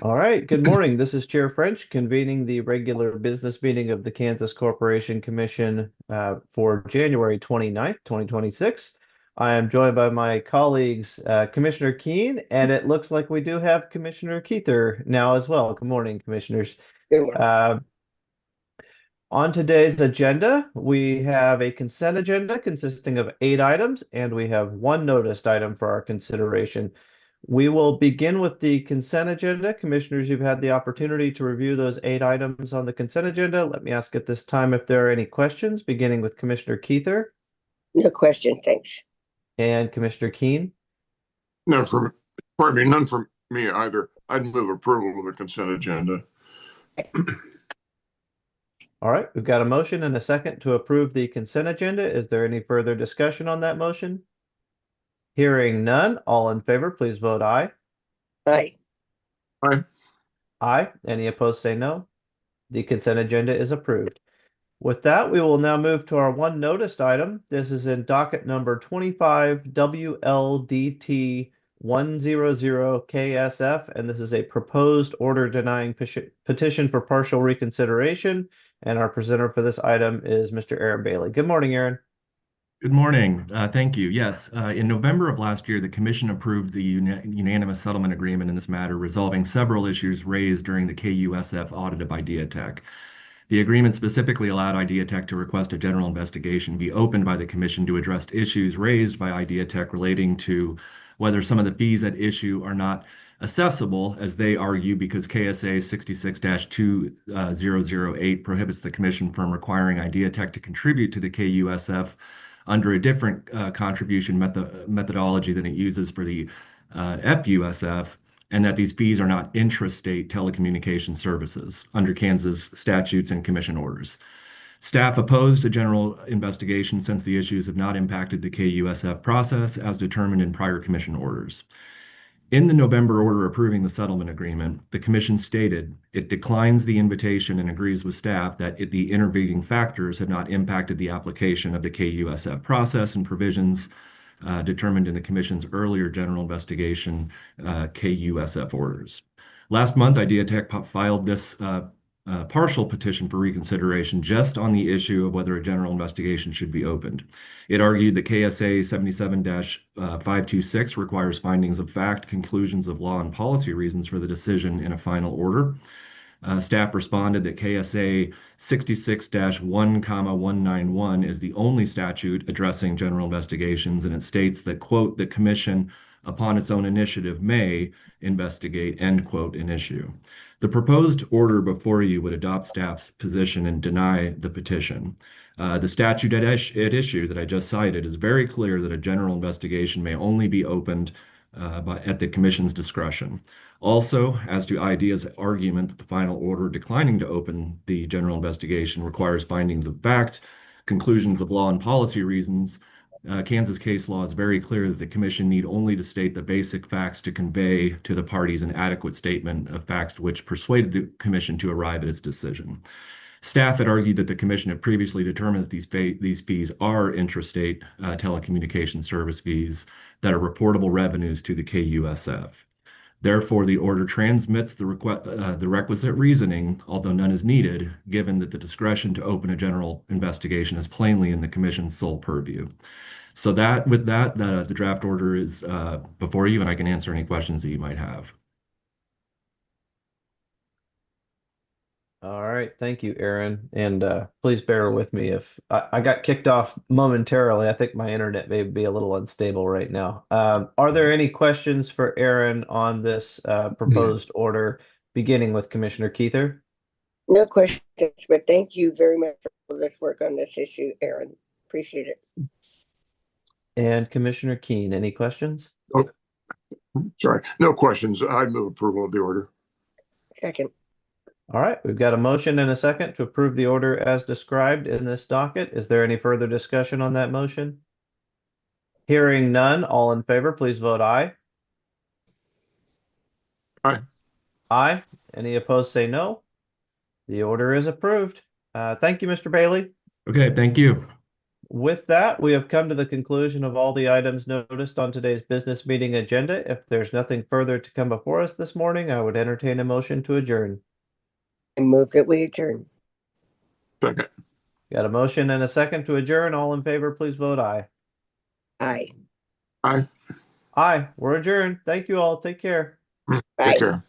All right, good morning. This is Chair French convening the regular business meeting of the Kansas Corporation Commission for January 29th, 2026. I am joined by my colleagues, Commissioner Keen, and it looks like we do have Commissioner Keither now as well. Good morning, Commissioners. Good one. Uh, on today's agenda, we have a consent agenda consisting of 8 items, and we have one noticed item for our consideration. We will begin with the consent agenda. Commissioners, you've had the opportunity to review those 8 items on the consent agenda. Let me ask at this time if there are any questions, beginning with Commissioner Keither No question, thanks. and Commissioner Keen. None from, pardon me, none from me either. I'd move approval of the consent agenda. All right, we've got a motion and a second to approve the consent agenda. Is there any further discussion on that motion? Hearing none, all in favor, please vote aye. Aye. Aye. Aye. Any opposed, say no. The consent agenda is approved. With that, we will now move to our one noticed item. This is in docket number 25 WLDT 100 KSF, and this is a proposed order denying petition for partial reconsideration. And our presenter for this item is Mr. Aaron Bailey. Good morning, Aaron. Good morning. Thank you. Yes, in November of last year, the Commission approved the unanimous settlement agreement in this matter, resolving several issues raised during the KUSF audit of Ideatec. The agreement specifically allowed Ideatec to request a general investigation be opened by the Commission to address issues raised by Ideatec relating to whether some of the fees at issue are not accessible, as they argue, because KSA 66-2008 prohibits the Commission from requiring Ideatec to contribute to the KUSF under a different contribution methodology than it uses for the FUSF, and that these fees are not intrastate telecommunication services under Kansas statutes and commission orders. Staff opposed a general investigation since the issues have not impacted the KUSF process as determined in prior commission orders. In the November order approving the settlement agreement, the Commission stated it declines the invitation and agrees with staff that the intervening factors have not impacted the application of the KUSF process and provisions determined in the Commission's earlier general investigation KUSF orders. Last month, Ideatec filed this partial petition for reconsideration just on the issue of whether a general investigation should be opened. It argued that KSA 77-526 requires findings of fact, conclusions of law, and policy reasons for the decision in a final order. Staff responded that KSA 66-1,191 is the only statute addressing general investigations, and it states that, quote, the Commission, upon its own initiative, may investigate, end quote, an issue. The proposed order before you would adopt staff's position and deny the petition. The statute at issue that I just cited is very clear that a general investigation may only be opened at the Commission's discretion. Also, as to IDEA's argument that the final order declining to open the general investigation requires findings of fact, conclusions of law, and policy reasons, Kansas case law is very clear that the Commission need only to state the basic facts to convey to the parties an adequate statement of facts which persuaded the Commission to arrive at its decision. Staff had argued that the Commission had previously determined that these fees are intrastate telecommunication service fees that are reportable revenues to the KUSF. Therefore, the order transmits the requisite reasoning, although none is needed, given that the discretion to open a general investigation is plainly in the Commission's sole purview. So the draft order is before you, and I can answer any questions that you might have. All right, thank you, Aaron. And please bear with me if I got kicked off momentarily. I think my internet may be a little unstable right now. Are there any questions for Aaron on this proposed order, beginning with Commissioner Keither? No questions, but thank you very much for this work on this issue, Aaron. Appreciate it. And Commissioner Keen, any questions? Oh, sorry, no questions. I'd move approval of the order. Second. All right, we've got a motion and a second to approve the order as described in this docket. Is there any further discussion on that motion? Hearing none, all in favor, please vote aye. Aye. Aye. Any opposed, say no. The order is approved. Thank you, Mr. Bailey. Okay, thank you. With that, we have come to the conclusion of all the items noticed on today's business meeting agenda. If there's nothing further to come before us this morning, I would entertain a motion to adjourn. I move that we adjourn. Second. Got a motion and a second to adjourn. All in favor, please vote aye. Aye. Aye. Aye, we're adjourned. Thank you all. Take care. Bye. Take care.